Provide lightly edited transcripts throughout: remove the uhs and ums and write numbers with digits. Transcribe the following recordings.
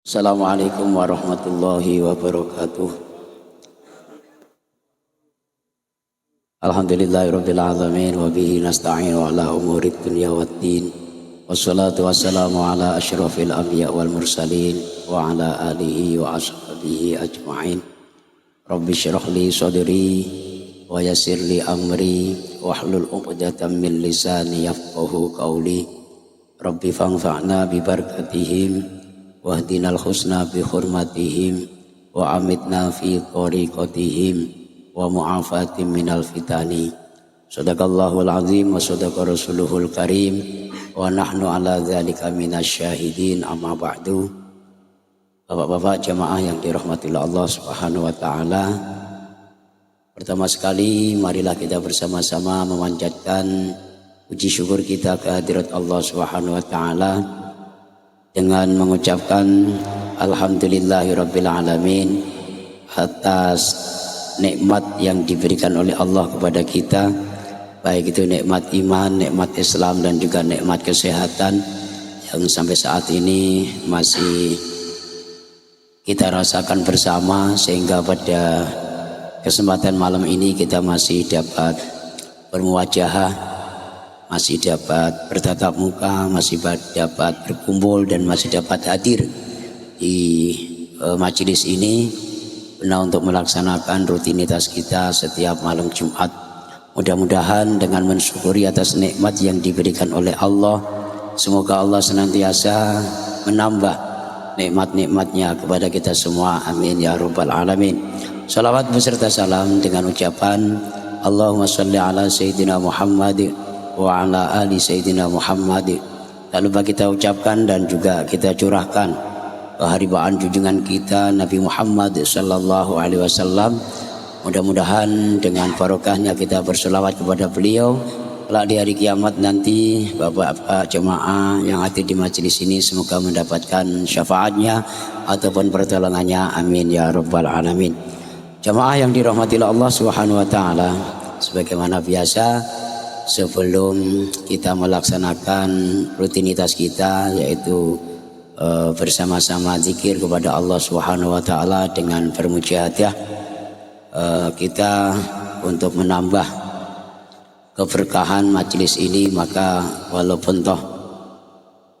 Assalamualaikum warahmatullahi wabarakatuh. Alhamdulillahirabbil alamin wa bihi nasta'inu ala umurid dunya waddin. Wassalatu wassalamu ala asyrafil anbiya wal mursalin wa ala alihi wa ashabihi ajma'in. Rabbi syrah li sadri wa yassir li amri wahlul 'uqdatam min lisani yafqahu qawli. Rabbi fanfa'na bi barakatihim wahdinal husna bi hurmatihim wa amitna fi tariqatihim wa mu'afatim minal fitani. Sadaqallahul azim wa sadaqa rasuluhul karim wa nahnu ala dzalika minasyahidin. Amma ba'du. Bapak-bapak jamaah yang dirahmati Allah Subhanahu wa taala, pertama sekali marilah kita bersama-sama memanjatkan puji syukur kita kehadirat Allah Subhanahu wa taala dengan mengucapkan alhamdulillahirabbil alamin atas nikmat yang diberikan oleh Allah kepada kita, baik itu nikmat iman, nikmat Islam dan juga nikmat kesehatan yang sampai saat ini masih kita rasakan bersama, sehingga pada kesempatan malam ini kita masih dapat bermuwajahah, masih dapat bertatap muka, masih dapat berkumpul dan masih dapat hadir di majelis ini benar untuk melaksanakan rutinitas kita setiap malam Jumat. Mudah-mudahan dengan mensyukuri atas nikmat yang diberikan oleh Allah, semoga Allah senantiasa menambah nikmat-nikmatnya kepada kita semua. Amin ya rabbal alamin. Salawat beserta salam dengan ucapan Allahumma sholli ala sayyidina Muhammad wa ala ali sayyidina Muhammad. Tak lupa kita ucapkan dan juga kita curahkan keharibaan junjungan kita Nabi Muhammad sallallahu alaihi wasallam. Mudah-mudahan dengan barokahnya kita berselawat kepada beliau, kelak di hari kiamat nanti bapak-bapak jemaah yang hadir di majelis ini semoga mendapatkan syafaatnya ataupun pertolongannya. Amin ya rabbal alamin. Jemaah yang dirahmati Allah Subhanahu wa taala, sebagaimana biasa sebelum kita melaksanakan rutinitas kita, yaitu bersama-sama zikir kepada Allah Subhanahu wa taala dengan bermujahadah, kita untuk menambah keberkahan majelis ini, maka walaupun toh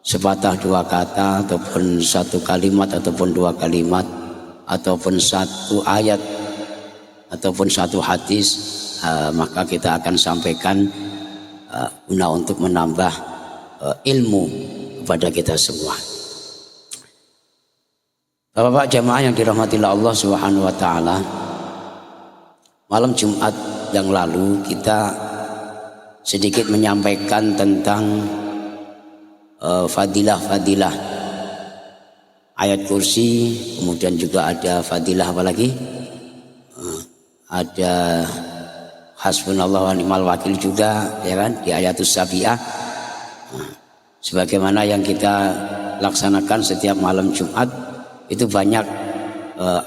sepatah dua kata ataupun satu kalimat ataupun dua kalimat ataupun satu ayat ataupun satu hadis, maka kita akan sampaikan guna untuk menambah ilmu kepada kita semua. Bapak-bapak jamaah yang dirahmati Allah Subhanahu wa taala, malam Jumat yang lalu kita sedikit menyampaikan tentang fadilah-fadilah ayat kursi, kemudian juga ada fadilah apa lagi? Ada hasbunallah wa ni'mal wakil juga, ya kan, di ayatus sabiah. Sebagaimana yang kita laksanakan setiap malam Jumat, itu banyak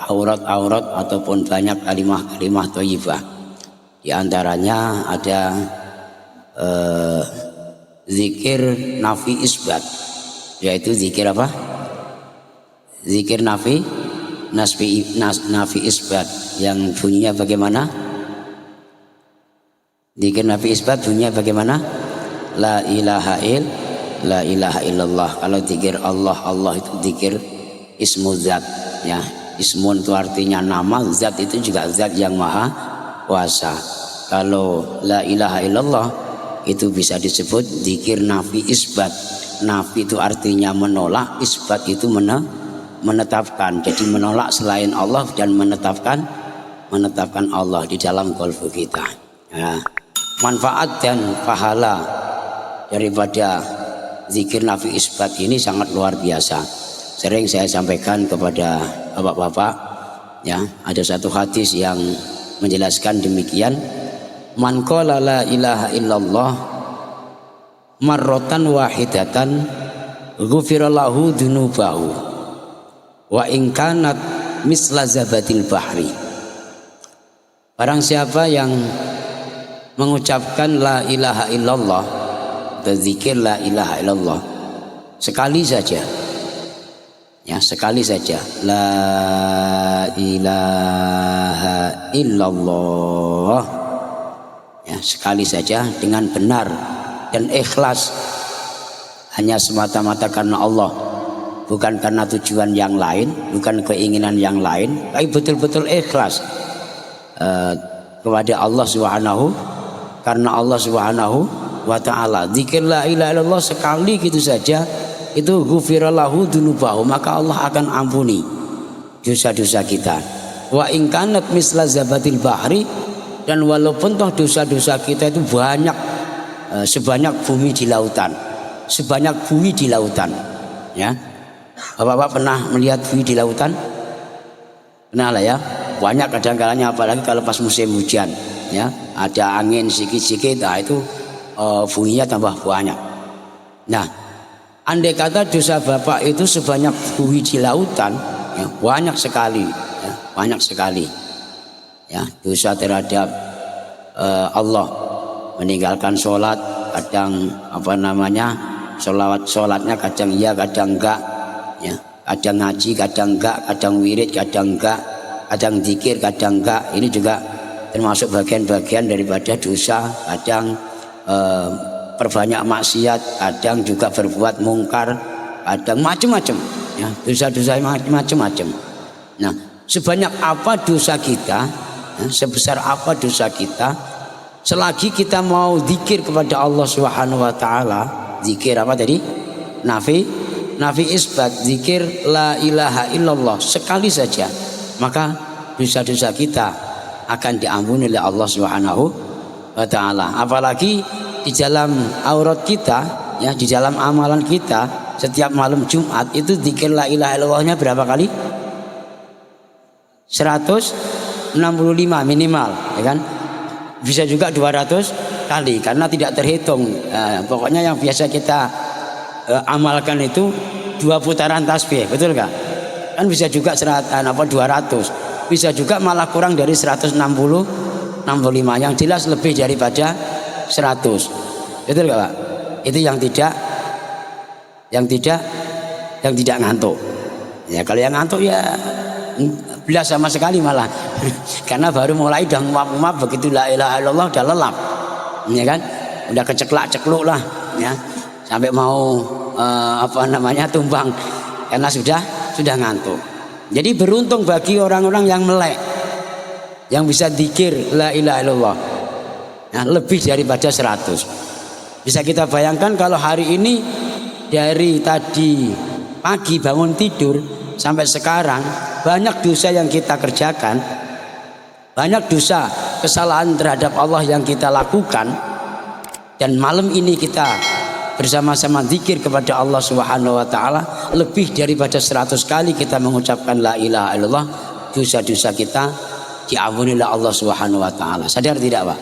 aurat-aurat ataupun banyak kalimah-kalimah thayyibah. Di antaranya ada zikir nafi isbat, yaitu zikir apa? Zikir nafi isbat yang bunyinya bagaimana? Zikir nafi isbat bunyinya bagaimana? La ilaha illallah. Kalau zikir Allah itu zikir ismu zat, ya. Ismun itu artinya nama, zat itu juga zat yang maha kuasa. Kalau la ilaha illallah itu bisa disebut zikir nafi isbat. Nafi itu artinya menolak, isbat itu menetapkan. Jadi menolak selain Allah dan menetapkan Allah di dalam qalbu kita, ya. Manfaat dan pahala daripada zikir nafi isbat ini sangat luar biasa. Sering saya sampaikan kepada bapak-bapak, ya, ada satu hadis yang menjelaskan demikian. Man qala la ilaha illallah marratan wahidatan ghufira lahu dzunubahu wa in kanat misla zabadil bahri. Barang siapa yang mengucapkan la ilaha illallah atau zikir la ilaha illallah sekali saja, Ya, sekali saja la ilaha illallah. Ya, sekali saja dengan benar dan ikhlas, hanya semata-mata karena Allah, bukan karena tujuan yang lain, bukan keinginan yang lain, tapi betul-betul ikhlas kepada Allah Subhanahu, karena Allah Subhanahu wa ta'ala. Zikir la ilaha illallah sekali gitu saja, itu ghufirallahu dzunubahu, maka Allah akan ampuni dosa-dosa kita. Wa in kanat misla zabatil bahri, dan walaupun toh dosa-dosa kita itu banyak sebanyak bumi di lautan, sebanyak bumi di lautan. Ya, Bapak-bapak pernah melihat bumi di lautan? Pernah lah ya, banyak kadang-kalanya, apalagi kalau pas musim hujan. Ya, ada angin sedikit-sedikit, nah itu buminya tambah banyak. Nah, andai kata dosa Bapak itu sebanyak bumi di lautan, ya, banyak sekali, ya, banyak sekali. Ya, dosa terhadap Allah, meninggalkan sholat, kadang sholatnya kadang iya, kadang enggak, ya, kadang ngaji, kadang enggak, kadang wirid, kadang enggak, kadang zikir, kadang enggak. Ini juga termasuk bagian-bagian daripada dosa. Kadang perbanyak maksiat, kadang juga berbuat mungkar, kadang macam-macam, ya, dosa-dosa macam-macam. Nah, sebanyak apa dosa kita, ya, sebesar apa dosa kita, selagi kita mau zikir kepada Allah Subhanahu wa ta'ala, zikir apa tadi? Nafi isbat, zikir la ilaha illallah sekali saja, maka dosa-dosa kita akan diampuni oleh Allah Subhanahu wa ta'ala. Apalagi di dalam aurat kita, ya, di dalam amalan kita, setiap malam Jumat itu zikir la ilaha illallahnya berapa kali? 165 minimal, ya kan? Bisa juga 200 kali karena tidak terhitung. Pokoknya yang biasa kita amalkan itu 2 putaran tasbih, betul gak? Kan bisa juga 200, bisa juga malah kurang dari 165, yang jelas lebih daripada 100, betul gak Pak? Itu yang tidak ngantuk. Ya, kalau yang ngantuk ya belas sama sekali malah karena baru mulai udah nguap-nguap, begitu la ilaha illallah udah lelap, ya kan, udah keceklak-cekluk lah, ya, sampai mau tumbang karena sudah ngantuk. Jadi beruntung bagi orang-orang yang melek, yang bisa zikir la ilaha illallah, nah, lebih daripada 100. Bisa kita bayangkan kalau hari ini dari tadi pagi bangun tidur sampai sekarang banyak dosa yang kita kerjakan, banyak dosa kesalahan terhadap Allah yang kita lakukan, dan malam ini kita bersama-sama zikir kepada Allah Subhanahu wa ta'ala, lebih daripada 100 kali kita mengucapkan la ilaha illallah, dosa-dosa kita diampuni oleh Allah Subhanahu wa ta'ala. Sadar tidak Pak?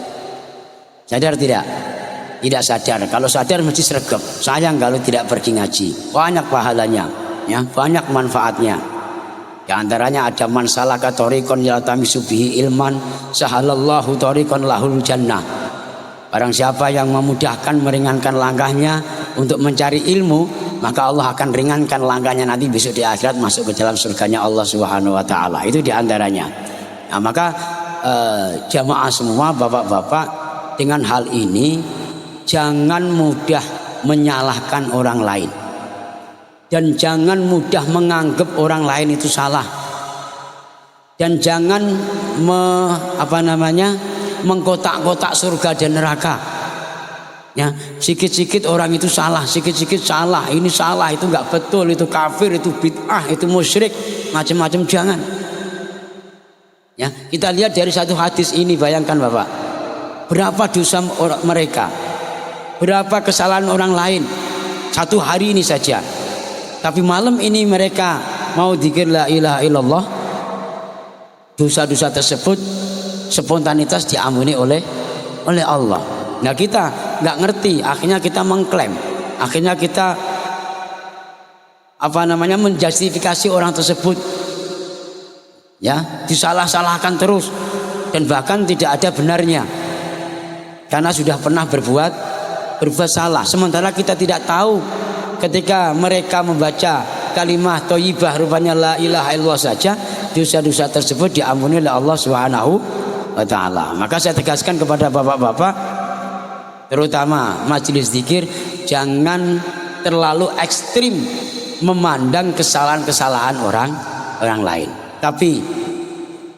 Sadar tidak? Tidak sadar. Kalau sadar mesti sregep. Sayang kalau tidak pergi ngaji. Banyak pahalanya, ya, banyak manfaatnya. Di antaranya ada man salaka thoriqan yaltamisu bihi ilman sahalallahu thoriqan lahul jannah. Barang siapa yang memudahkan, meringankan langkahnya untuk mencari ilmu, maka Allah akan ringankan langkahnya nanti besok di akhirat masuk ke dalam surganya Allah Subhanahu wa ta'ala. Itu di antaranya. Nah, maka jamaah semua, bapak-bapak, dengan hal ini jangan mudah menyalahkan orang lain, dan jangan mudah menganggap orang lain itu salah, dan jangan mengkotak-kotak surga dan neraka. Ya, sikit-sikit orang itu salah, sikit-sikit salah, ini salah, itu enggak betul, itu kafir, itu bid'ah, itu musyrik, macam-macam, jangan. Ya, kita lihat dari satu hadis ini, bayangkan Bapak, berapa dosa mereka, berapa kesalahan orang lain satu hari ini saja. Tapi malam ini mereka mau zikir la ilaha illallah, dosa-dosa tersebut spontanitas diampuni oleh Allah. Nah, kita nggak ngerti, akhirnya kita mengklaim, akhirnya kita menjustifikasi orang tersebut, ya, disalah-salahkan terus, dan bahkan tidak ada benarnya karena sudah pernah berbuat salah. Sementara kita tidak tahu ketika mereka membaca kalimah thayyibah rupanya la ilaha illallah saja, dosa-dosa tersebut diampuni oleh Allah Subhanahu wa taala. Maka saya tegaskan kepada bapak-bapak, terutama majelis zikir, jangan terlalu ekstrim memandang kesalahan-kesalahan orang lain. Tapi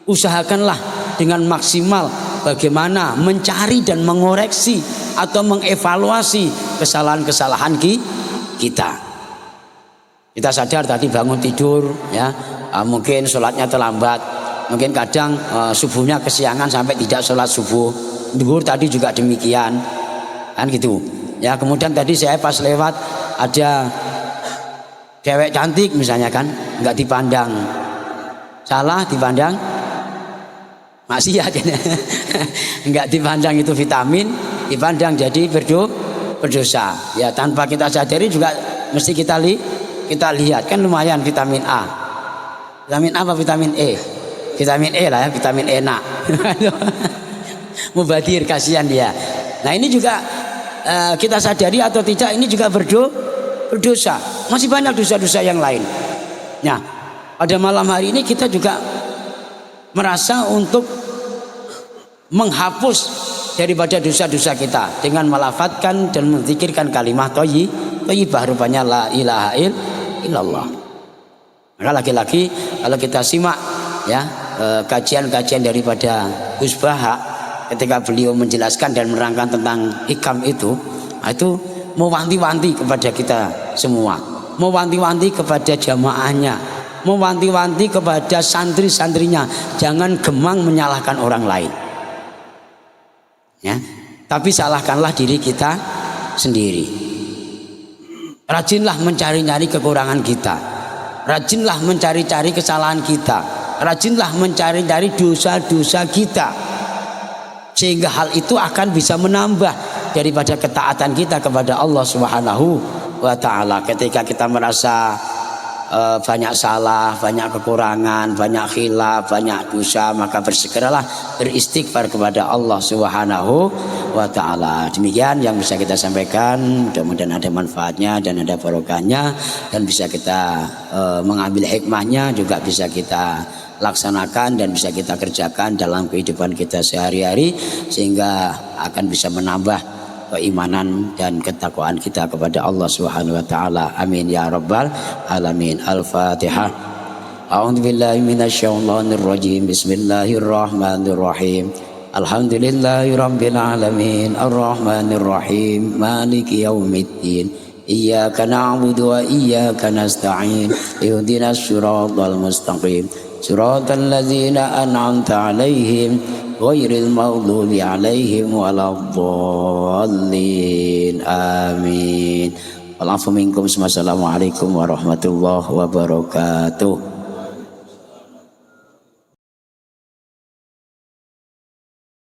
usahakanlah dengan maksimal bagaimana mencari dan mengoreksi atau mengevaluasi kesalahan-kesalahan kita. Kita sadar tadi bangun tidur ya, mungkin sholatnya terlambat, mungkin kadang subuhnya kesiangan sampai tidak sholat subuh. Duhur tadi juga demikian, kan gitu. Ya kemudian tadi saya pas lewat ada cewek cantik misalnya kan, nggak dipandang, salah dipandang maksiat, nggak dipandang itu vitamin, dipandang jadi berdosa. Ya tanpa kita sadari juga mesti kita lihat kan lumayan vitamin A. Vitamin A apa vitamin E? Vitamin E lah ya, vitamin enak. Mubadir, kasihan dia. Nah ini juga kita sadari atau tidak, ini juga berdosa. Masih banyak dosa-dosa yang lain. Nah pada malam hari ini kita juga merasa untuk menghapus daripada dosa-dosa kita dengan melafadzkan dan menzikirkan kalimat thayyibah rupanya la ilaha illallah. Maka lagi-lagi kalau kita simak ya kajian-kajian daripada Gus Baha ketika beliau menjelaskan dan menerangkan tentang hikam itu mewanti-wanti kepada kita semua, mewanti-wanti kepada jamaahnya, mewanti-wanti kepada santri-santrinya, jangan gemang menyalahkan orang lain ya, tapi salahkanlah diri kita sendiri. Rajinlah mencari-cari kekurangan kita, rajinlah mencari-cari kesalahan kita, rajinlah mencari-cari dosa-dosa kita, sehingga hal itu akan bisa menambah daripada ketaatan kita kepada Allah Subhanahu wa taala. Ketika kita merasa banyak salah, banyak kekurangan, banyak khilaf, banyak dosa, maka bersegeralah beristighfar kepada Allah Subhanahu wa taala. Demikian yang bisa kita sampaikan, mudah-mudahan ada manfaatnya dan ada barokahnya, dan bisa kita mengambil hikmahnya, juga bisa kita laksanakan dan bisa kita kerjakan dalam kehidupan kita sehari-hari, sehingga akan bisa menambah keimanan dan ketakwaan kita kepada Allah Subhanahu wa taala. Amin ya rabbal alamin. Al-Fatihah. A'udzubillahi minasyaitonir rajim. Bismillahirrahmanirrahim. Alhamdulillahirabbil alamin. Arrahmanir rahim. Maliki yaumiddin. Iyyaka na'budu wa iyyaka nasta'in. Ihdinas siratal mustaqim. Siratal ladzina an'amta 'alaihim ghairil maghdubi 'alaihim waladdallin. Amin. Wa'alaikum warahmatullahi wabarakatuh.